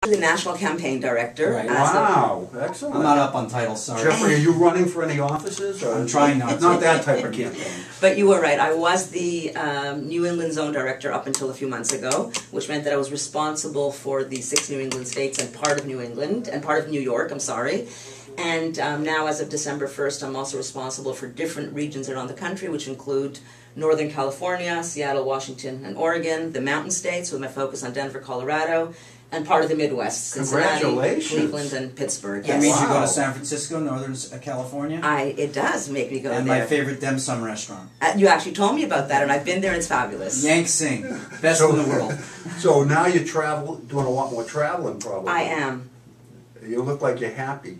The National Campaign Director. Right. Wow, excellent. I'm not up on titles, sorry. Jeffrey, are you running for any offices? Or I'm trying not to. Not that type of campaign. But you were right. I was the New England Zone Director up until a few months ago, which meant that I was responsible for the 6 New England states and part of New England, and part of New York, I'm sorry. And now, as of December 1st, I'm also responsible for different regions around the country, which include Northern California, Seattle, Washington, and Oregon, the Mountain States, with my focus on Denver, Colorado, and part of the Midwest, Cincinnati, Congratulations. Cleveland, and Pittsburgh. That Yes. means you go Wow. to San Francisco, Northern California? It does make me go and there. my favorite dim sum restaurant. You actually told me about that, and I've been there, and it's fabulous. Yang Sing. Best in the world. So now you travel, doing a lot more traveling probably. I am. You look like you're happy.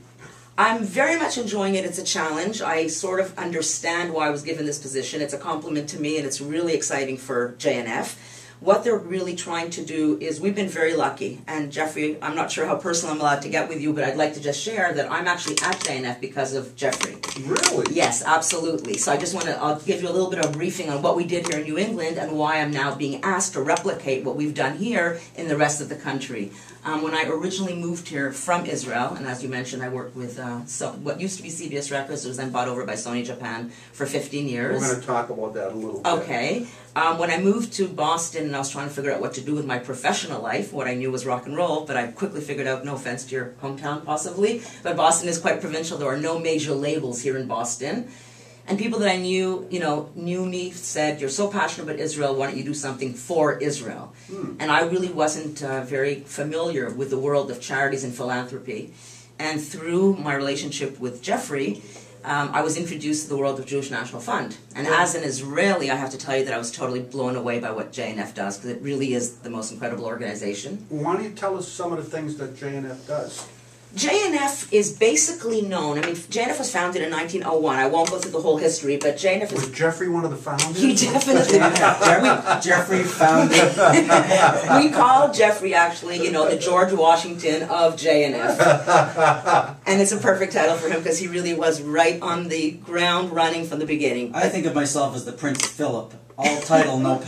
I'm very much enjoying it. It's a challenge. I sort of understand why I was given this position. It's a compliment to me, and it's really exciting for JNF. What they're really trying to do is, we've been very lucky, and Jeffrey, I'm not sure how personal I'm allowed to get with you, but I'd like to just share that I'm actually at JNF because of Jeffrey. Really? Yes, absolutely. So I just want to, I'll give you a little bit of briefing on what we did here in New England and why I'm now being asked to replicate what we've done here in the rest of the country. When I originally moved here from Israel, and as you mentioned, I worked with what used to be CBS Records, it was then bought over by Sony Japan for 15 years. We're going to talk about that a little bit. Okay. When I moved to Boston and I was trying to figure out what to do with my professional life, what I knew was rock and roll, but I quickly figured out, no offense to your hometown possibly, but Boston is quite provincial. There are no major labels here in Boston. And people that I knew, knew me, said, you're so passionate about Israel, why don't you do something for Israel? And I really wasn't very familiar with the world of charities and philanthropy. And through my relationship with Jeffrey, I was introduced to the world of Jewish National Fund. And as an Israeli, I have to tell you that I was totally blown away by what JNF does, because it really is the most incredible organization. Why don't you tell us some of the things that JNF does? JNF is basically known, JNF was founded in 1901. I won't go through the whole history, but JNF is... Was Jeffrey one of the founders? He definitely... Jeffrey founded... We call Jeffrey, actually, the George Washington of JNF. And it's a perfect title for him because he really was right on the ground running from the beginning. I think of myself as the Prince Philip. All title, no power.